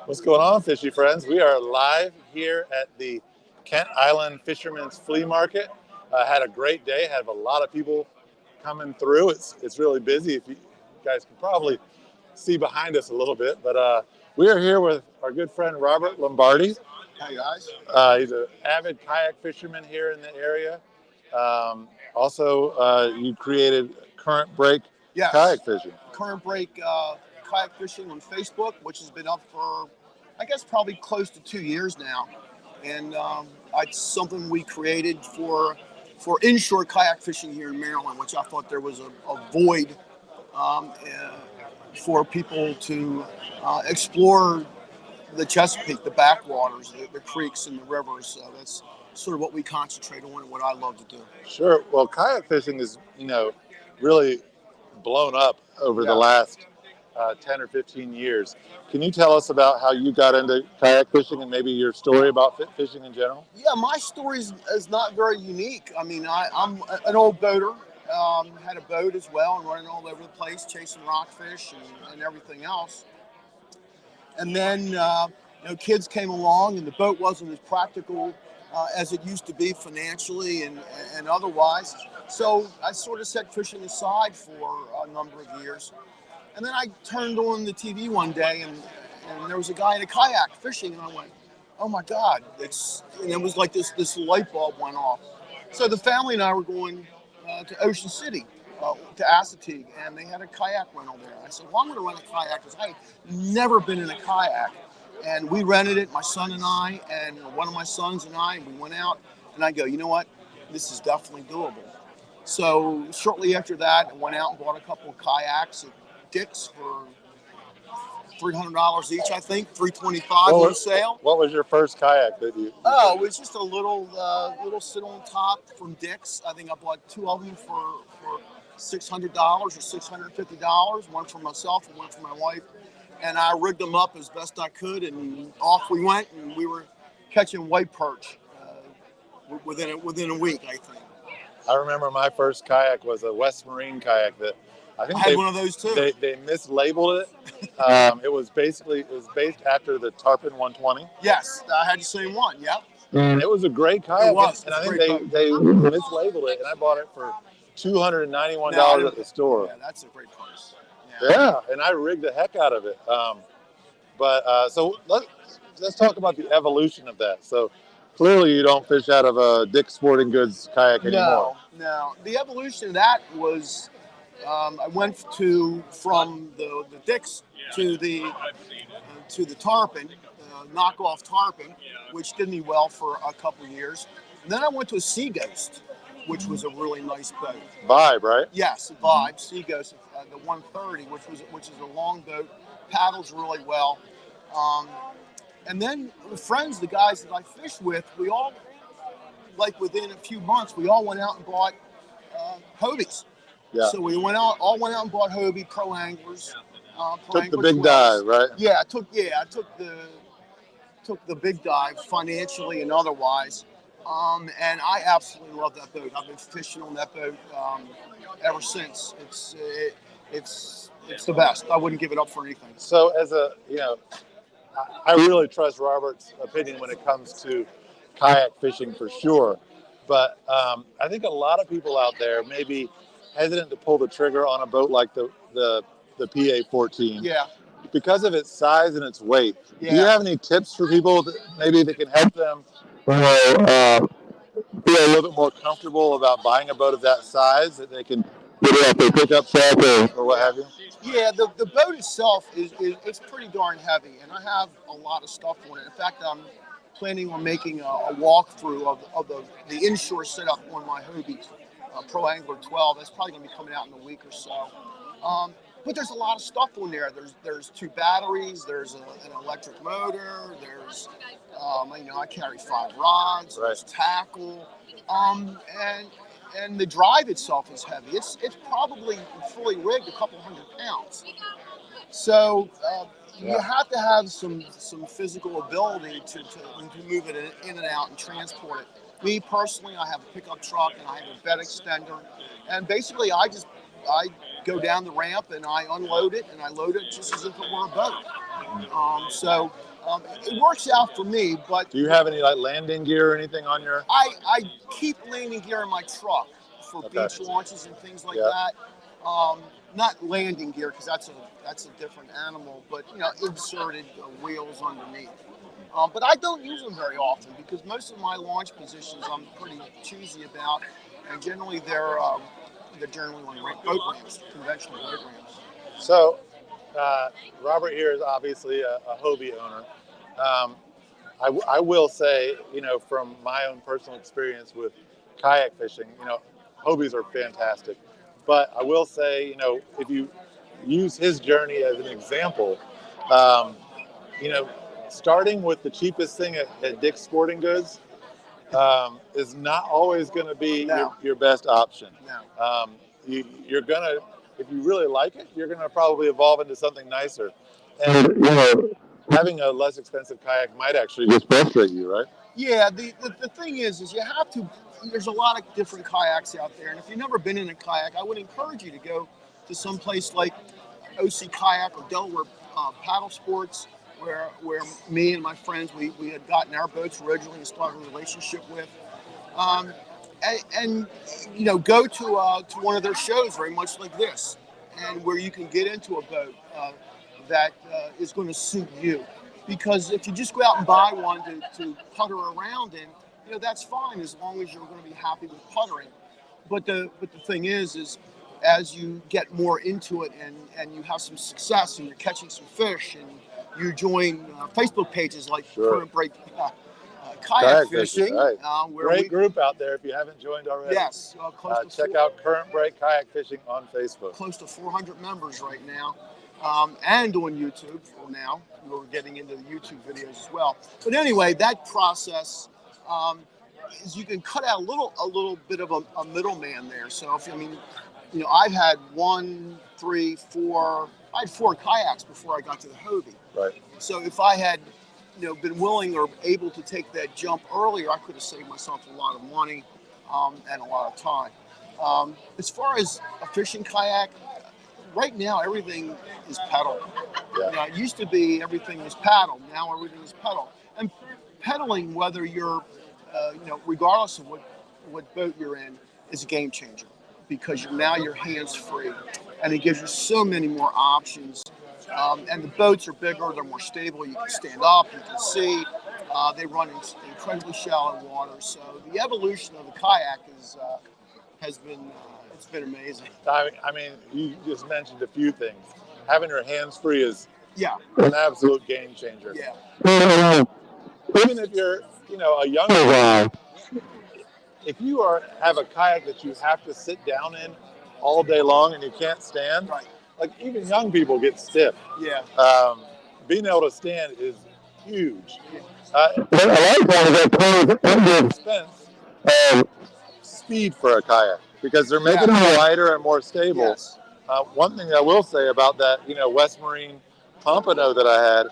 What's going on, fishy friends? We are live here at the Kent Island Fisherman's Flea Market. Had a great day. Had a lot of people coming through. It's really busy. If you guys can probably see behind us a little bit, but we are here with our good friend Robert Lombardi. Hey guys. He's an avid kayak fisherman here in the area. You created Current Break Kayak Fishing. Current Break Kayak Fishing on Facebook, which has been up for, I guess, probably close to 2 years now. And it's something we created for inshore kayak fishing here in Maryland, which I thought there was a void for people to explore the Chesapeake, the backwaters, the creeks and the rivers. So that's sort of what we concentrate on and what I love to do. Sure. Well, kayak fishing is, really blown up over the last 10 or 15 years. Can you tell us about how you got into kayak fishing and maybe your story about fishing in general? Yeah, my story is not very unique. I mean, I'm an old boater, had a boat as well and running all over the place, chasing rockfish and everything else. And then, kids came along and the boat wasn't as practical as it used to be financially and otherwise. So I sort of set fishing aside for a number of years. And then I turned on the TV one day and there was a guy in a kayak fishing and I went, oh my God. And it was like this light bulb went off. So the family and I were going to Ocean City, to Assateague, and they had a kayak rental there. I said, well, I'm going to rent a kayak because I had never been in a kayak. And we rented it, my son and I, and one of my sons and I, and we went out. And I go, you know what? This is definitely doable. So shortly after that, I went out and bought a couple of kayaks at Dick's for $300 each, I think, $325 on sale. What was your first kayak that you? Oh, it was just a little sit on top from Dick's. I think I bought two of them for $600 or $650, one for myself and one for my wife. And I rigged them up as best I could, and off we went, and we were catching white perch within a week, I think. I remember my first kayak was a West Marine kayak that I think I had one of those too. They mislabeled it. It was based after the Tarpon 120. Yes, I had the same one. Yep. And it was a great kayak. It was. And I think they mislabeled it, and I bought it for $291 at the store. Yeah, that's a great price. Yeah, and I rigged the heck out of it. So let's talk about the evolution of that. So clearly you don't fish out of a Dick's Sporting Goods kayak anymore. No. The evolution of that was I went from the Dick's to the Tarpon, knockoff Tarpon, which did me well for a couple of years. And then I went to a Sea Ghost, which was a really nice boat. Vibe, right? Yes, Vibe, Sea Ghost, the 130, which is a long boat, paddles really well. And then the friends, the guys that I fish with, we all, like within a few months, we all went out and bought Hobies. Yeah. So we all went out and bought Hobie Pro Anglers. Took the big dive, right? Yeah, I took the big dive financially and otherwise. And I absolutely love that boat. I've been fishing on that boat ever since. It's the best. I wouldn't give it up for anything. So I really trust Robert's opinion when it comes to kayak fishing for sure. But I think a lot of people out there may be hesitant to pull the trigger on a boat like the PA-14. Yeah. Because of its size and its weight. Yeah. Do you have any tips for people that can help them be a little bit more comfortable about buying a boat of that size that they can get it off their pickup truck or what have you? Yeah, the boat itself it's pretty darn heavy, and I have a lot of stuff on it. In fact, I'm planning on making a walkthrough of the inshore setup on my Hobie Pro Angler 12. That's probably going to be coming out in a week or so. But there's a lot of stuff on there. There's two batteries. There's an electric motor. There's I carry 5 rods. Right. There's tackle, and the drive itself is heavy. It's probably fully rigged a couple hundred pounds. So you have to have some physical ability to move it in and out and transport it. Me personally, I have a pickup truck and I have a bed extender, and basically I go down the ramp and I unload it and I load it just as if it were a boat. It works out for me. But Do you have any like landing gear or anything on your? I keep landing gear in my truck for Okay. beach launches and things like Yeah. that. Not landing gear because that's a different animal, but inserted wheels underneath. But I don't use them very often because most of my launch positions I'm pretty choosy about, and generally they're generally on boat ramps, conventional boat ramps. So, Robert here is obviously a Hobie owner. Um, I will say, from my own personal experience with kayak fishing, Hobies are fantastic. But I will say, if you use his journey as an example, um, you know, starting with the cheapest thing at Dick's Sporting Goods is not always going to be No. your best option. No. You're going to, if you really like it, you're going to probably evolve into something nicer. And, having a less expensive kayak might actually just frustrate you, right? Yeah, the thing is you have to. There's a lot of different kayaks out there, and if you've never been in a kayak, I would encourage you to go to some place like OC Kayak or Delaware Paddle Sports, where me and my friends we had gotten our boats originally and started a relationship with, um, and go to one of their shows, very much like this, and where you can get into a boat that is going to suit you. Because if you just go out and buy one to putter around in, that's fine as long as you're going to be happy with puttering. But the thing is as you get more into it and you have some success and you're catching some fish and you join Facebook pages like Sure. Current Break Kayak Fishing, right. where Great group out there if you haven't joined already. Yes, check out Current Break Kayak Fishing on Facebook. Close to 400 members right now. And on YouTube for now. We're getting into the YouTube videos as well. But anyway, that process is you can cut out a little bit of a middleman there. So I've had I had 4 kayaks before I got to the Hobie. Right. So if I had been willing or able to take that jump earlier, I could have saved myself a lot of money and a lot of time. As far as a fishing kayak, right now everything is pedal. Yeah. It used to be everything was paddle. Now everything is pedal. And pedaling, whether you're, regardless of what boat you're in, is a game changer because now you're hands free, and it gives you so many more options. And the boats are bigger, they're more stable. You can stand up, you can see. They run in incredibly shallow water. So the evolution of the kayak has been. It's been amazing. I mean, you just mentioned a few things. Having your hands free is an absolute game changer. Yeah. Even if you're, a younger guy, if you have a kayak that you have to sit down in all day long and you can't stand, right. Like even young people get stiff. Yeah. Being able to stand is huge. A lot of times that comes at the expense of speed for a kayak because they're making them lighter and more stable. Yes. One thing I will say about that, West Marine Pompano that I had,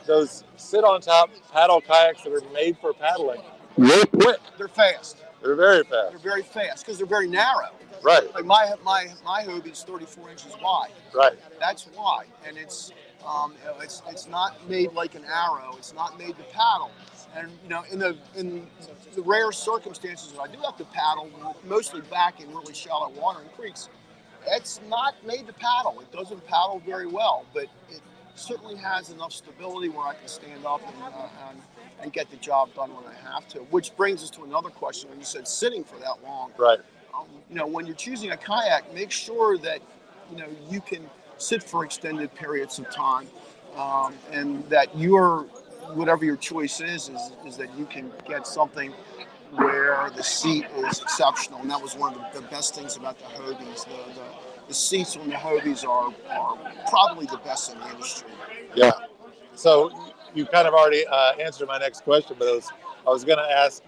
those sit on top paddle kayaks that are made for paddling, they're quick. They're fast. They're very fast. They're very fast because they're very narrow. Right. Like my Hobie is 34 inches wide. Right. That's wide, and it's not made like an arrow. It's not made to paddle. And in the rare circumstances that I do have to paddle, mostly back in really shallow water and creeks, it's not made to paddle. It doesn't paddle very well, but it certainly has enough stability where I can stand up and get the job done when I have to. Which brings us to another question. When you said sitting for that long, right? When you're choosing a kayak, make sure that you can sit for extended periods of time, and that whatever your choice is that you can get something where the seat is exceptional. And that was one of the best things about the Hobies. The seats on the Hobies are probably the best in the industry. Yeah. So you kind of already answered my next question, but I was going to ask,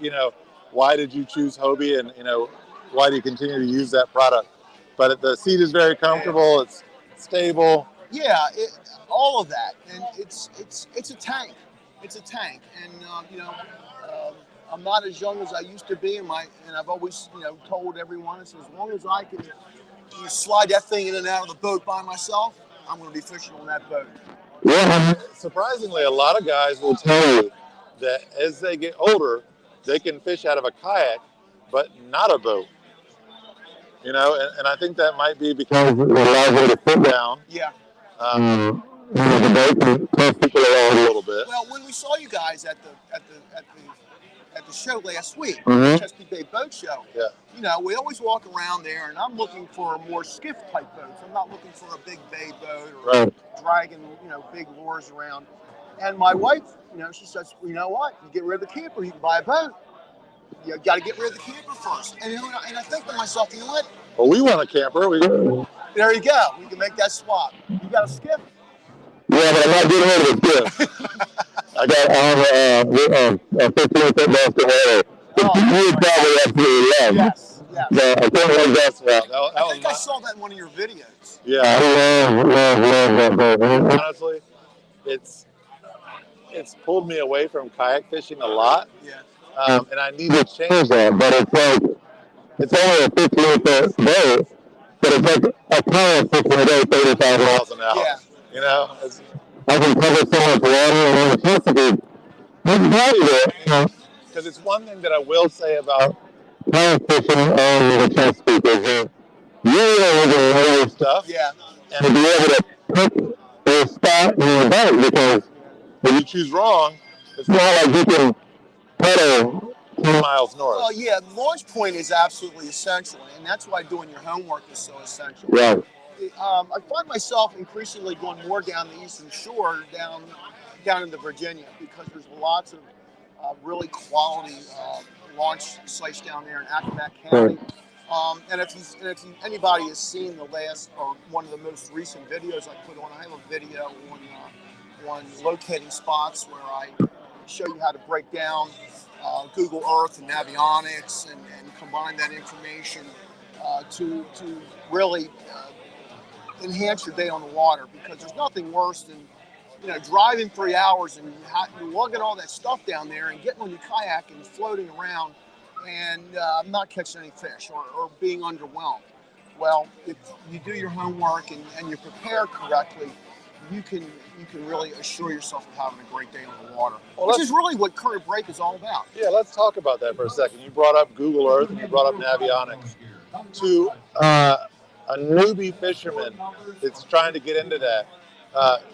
why did you choose Hobie, and why do you continue to use that product? But the seat is very comfortable. It's stable. Yeah, all of that, and it's a tank. It's a tank, and I'm not as young as I used to be, and I've always told everyone, as long as I can slide that thing in and out of the boat by myself, I'm going to be fishing on that boat. Yeah, surprisingly, a lot of guys will tell you that as they get older, they can fish out of a kayak, but not a boat. You know, and I think that might be because it allows you to sit down. Yeah. The boat can push people around a little bit. Well, when we saw you guys at the show last week, the Chesapeake Bay Boat Show, you know, we always walk around there, and I'm looking for more skiff type boats. I'm not looking for a big bay boat or dragging, you know, big lures around. And my wife, you know, she says, well, you know what? You get rid of the camper, you can buy a boat. You got to get rid of the camper first. And, you know, and I think to myself, you know what? Well, we want a camper. There you go. We can make that swap. You got a skiff? Yeah, but I'm not getting rid of the skiff. I have a 15-foot basket water. You probably absolutely love. Yes, yes. I think that's I think I saw that in one of your videos. Yeah, I love that boat. Honestly, it's pulled me away from kayak fishing a lot. Yeah. And I need to change that, but it's only a 15-foot boat, but it's like a kayak fishing a day 35 miles an hour. Yeah. You know, I can cover so much water, and the Chesapeake, it's valuable, you know. Because it's one thing that I will say about kayak fishing on the Chesapeake is that you're able to know your stuff, and to be able to pick a spot in your boat, because if you choose wrong, it's not like you can pedal 2 miles north. Well, yeah, launch point is absolutely essential, and that's why doing your homework is so essential. Right. I find myself increasingly going more down the eastern shore, down into Virginia, because there's lots of really quality launch sites down there in Accomack County. And if anybody has seen the last or one of the most recent videos I put on, I have a video on locating spots where I show you how to break down Google Earth and avionics and combine that information to really enhance your day on the water, because there's nothing worse than, you know, driving 3 hours and you're lugging all that stuff down there and getting on your kayak and floating around and not catching any fish or being underwhelmed. Well, if you do your homework and you prepare correctly, you can really assure yourself of having a great day on the water, which is really what Current Break is all about. Yeah, let's talk about that for a second. You brought up Google Earth and you brought up Navionics. To a newbie fisherman that's trying to get into that,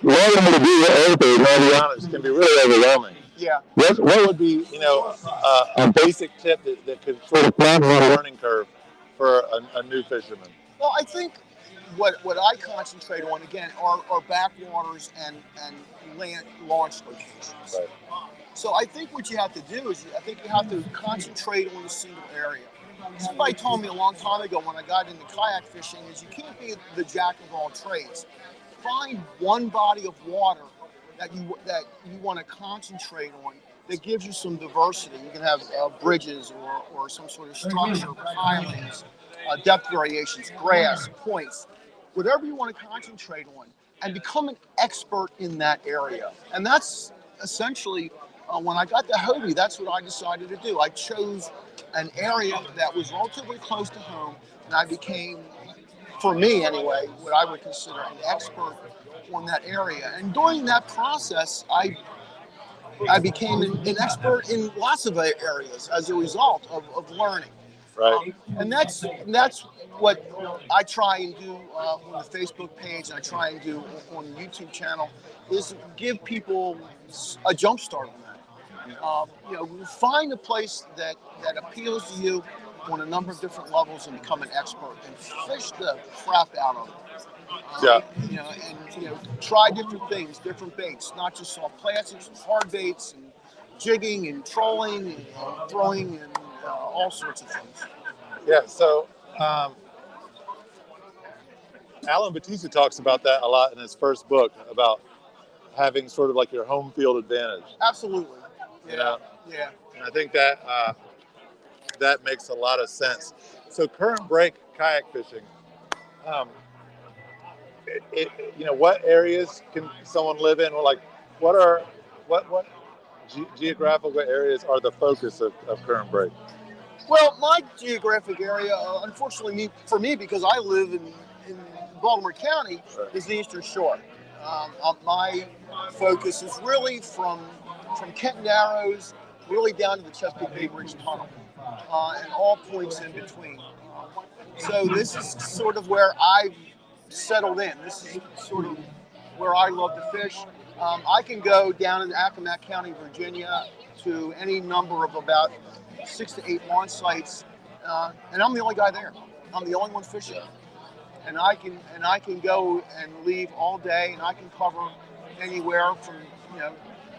learning how to do Google Earth or Navionics can be really overwhelming. Yeah. What would be, you know, a basic tip that could sort of flatten the learning curve for a new fisherman? Well, I think what I concentrate on, again, are backwaters and land launch locations. Right. So I think what you have to do is I think you have to concentrate on a single area. Somebody told me a long time ago when I got into kayak fishing is you can't be the jack of all trades. Find one body of water that you want to concentrate on that gives you some diversity. You can have bridges or some sort of structure, pilings, depth variations, grass, points, whatever you want to concentrate on, and become an expert in that area. And that's essentially, when I got to Hobie, that's what I decided to do. I chose an area that was relatively close to home, and I became, for me anyway, what I would consider an expert on that area. And during that process, I became an expert in lots of areas as a result of learning. Right. And that's what I try and do on the Facebook page, and I try and do on the YouTube channel, is give people a jump start on that. You know, find a place that appeals to you on a number of different levels and become an expert and fish the crap out of it. You know, and try different things, different baits, not just soft plastics, hard baits, and jigging and trolling and throwing and all sorts of things. Yeah. So Alan Batista talks about that a lot in his first book, about having sort of like your home field advantage. Absolutely. Yeah. You know? Yeah. And I think that that makes a lot of sense. So current break kayak fishing, you know, what areas can someone live in? Or like, what geographical areas are the focus of current break? Well, my geographic area, unfortunately, for me, because I live in Baltimore County is the Eastern Shore. My focus is really from Kent Narrows really down to the Chesapeake Bay Bridge Tunnel, and all points in between. So this is sort of where I've settled in. This is sort of where I love to fish. I can go down in Accomack County, Virginia, to any number of about 6 to 8 launch sites, and I'm the only guy there. I'm the only one fishing, and I can go and leave all day, and I can cover anywhere from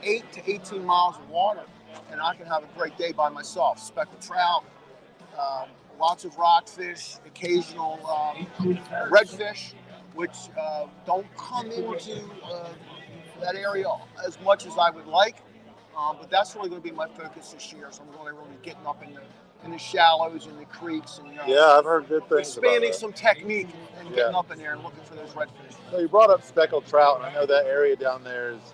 8 to 18 miles of water, and I can have a great day by myself. Speckled trout, lots of rockfish, occasional redfish, which don't come into that area as much as I would like. But that's really going to be my focus this year. So I'm really getting up in the shallows and the creeks, and yeah, I've heard good things. Expanding about some technique and getting up in there and looking for those redfish. So you brought up speckled trout, and I know that area down there is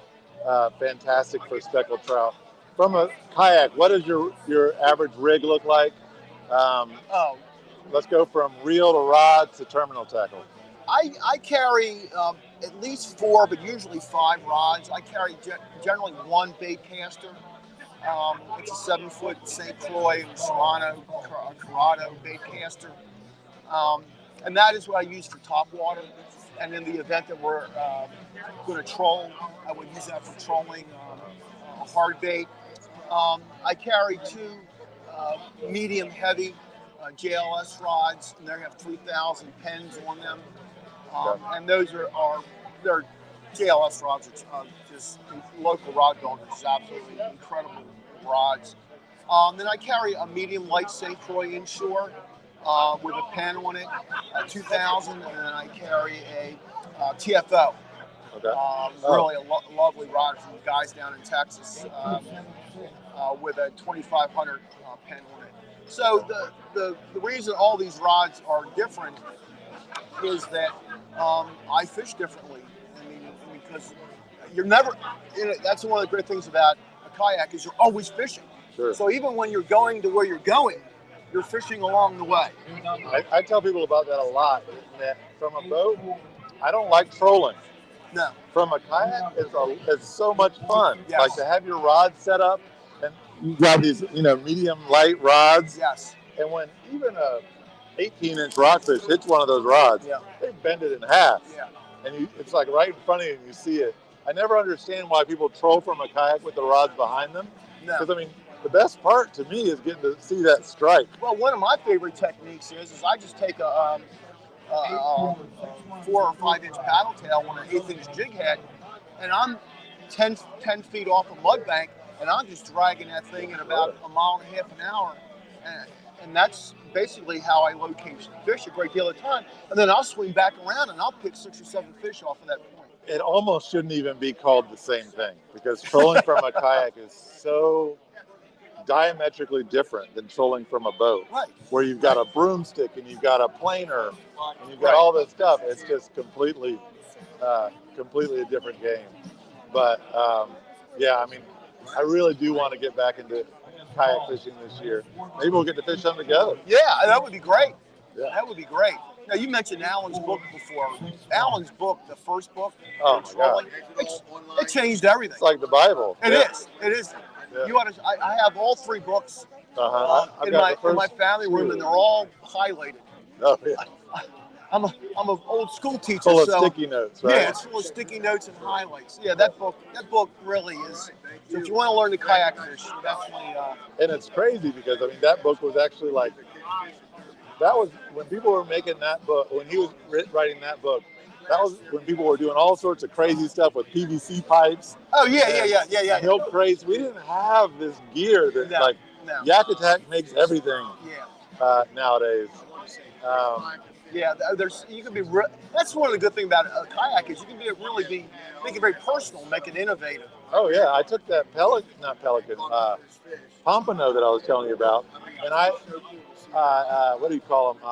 fantastic for speckled trout. From a kayak, what does your average rig look like? Let's go from reel to rods to terminal tackle. I carry at least 4, but usually 5 rods. I carry generally 1 bait caster. It's a 7-foot St. Croix Serrano Corrado bait caster. And that is what I use for topwater. And in the event that we're going to troll, I would use that for trolling a hard bait. I carry 2 medium heavy JLS rods, and they have 3,000 pens on them. And those they're JLS rods. It's just local rod builders, absolutely incredible rods. Then I carry a medium light St. Croix inshore with a pen on it, 2,000, and then I carry a TFO. Really a lovely rod from guys down in Texas with a 2,500 pen on it. So the reason all these rods are different is that I fish differently. I mean, because you're never, that's one of the great things about a kayak is you're always fishing. Sure. So even when you're going to where you're going, you're fishing along the way. I tell people about that a lot, that from a boat, I don't like trolling. No. From a kayak, it's so much fun. Yes. Like to have your rod set up, and you got these medium light rods. Yes. And when even a 18-inch rockfish hits one of those rods, they bend it in half. Yeah. And it's like right in front of you and you see it. I never understand why people troll from a kayak with the rods behind them. No. Because, I mean, the best part to me is getting to see that strike. Well, one of my favorite techniques is I just take a 4 or 5 inch paddle tail on an 1/8 inch jig head, and I'm 10 feet off a mud bank, and I'm just dragging that thing at about 1.5 miles an hour. And that's basically how I locate fish a great deal of time. And then I'll swing back around and I'll pick 6 or 7 fish off of that point. It almost shouldn't even be called the same thing, because trolling from a kayak is so diametrically different than trolling from a boat, right, where you've got a broomstick and you've got a planer and you've got all this stuff. It's just completely a different game. But yeah, I mean, I really do want to get back into kayak fishing this year. Maybe we'll get to fish some together. Yeah, that would be great. Yeah. That would be great. Now, you mentioned Alan's book before. Alan's book, the first book, oh my God. It changed everything. It's like the Bible. It is. It is. Yeah. You ought to, I have all 3 books in my family room, and they're all highlighted. Oh yeah. I'm an old school teacher. Full of sticky notes, right? Yeah, it's full of sticky notes and highlights. Yeah, that book really is. So if you want to learn to kayak fish, definitely. And it's crazy because I mean that book was actually like, that was when people were making that book. When he was writing that book, that was when people were doing all sorts of crazy stuff with PVC pipes. Oh yeah. Milk crates. We didn't have this gear that Yak Attack makes everything. Nowadays. Yeah, you can be. That's one of the good things about a kayak is you can make it very personal, make it innovative. Oh yeah, I took that pompano that I was telling you about, and I what do you call them?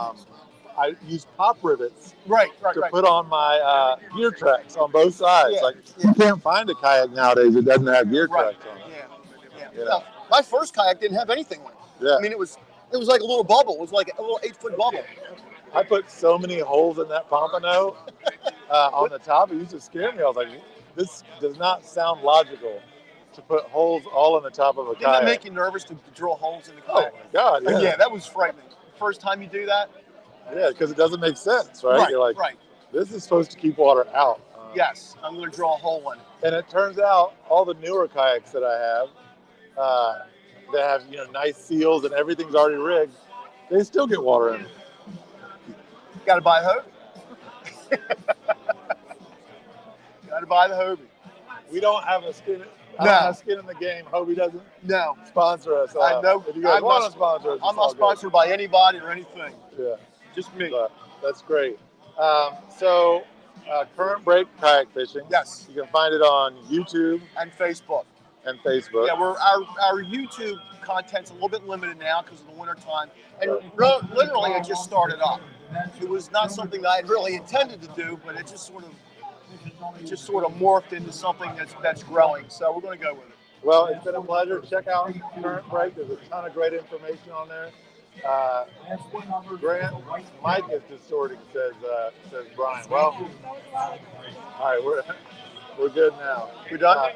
I used pop rivets to put on my gear tracks on both sides. You can't find a kayak nowadays that doesn't have gear tracks on it. Yeah. You know? My first kayak didn't have anything on it. Yeah. I mean, it was like a little bubble. It was like a little 8-foot bubble. I put so many holes in that pompano on the top. It used to scare me. I was like, this does not sound logical to put holes all in the top of a Didn't that kayak. make you nervous to drill holes in the Oh kayak? my God, yeah. Yeah, that was frightening. First time you do that? Yeah, because it doesn't make sense, right? Right, You're like, right. this is supposed to keep water out. Yes, I'm going to drill a hole in it. And it turns out all the newer kayaks that I have, that have nice seals and everything's already rigged, they still get water in them. Got to buy a Hobie. Got to buy the Hobie. We don't have a skin. I No. don't have skin in the game. Hobie doesn't No. sponsor us. I know. If you guys want to sponsor us, I'm not sponsored by anybody or anything. Yeah. Just me. But that's great. So, Current Break Kayak Fishing. Yes. You can find it on YouTube And Facebook. and Facebook. Yeah, our YouTube content's a little bit limited now because of the winter time. And literally it just started up. It was not something that I had really intended to do, but it just sort of morphed into something that's growing. So we're going to go with it. Well, it's been a pleasure. Check out Current Break. There's a ton of great information on there. Grant, Mike is distorting, says Brian. Well, all right, we're good now. We're done?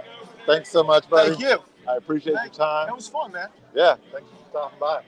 Thanks so much, buddy. Thank you. I appreciate your time. That was fun, man. Yeah, thanks for stopping by.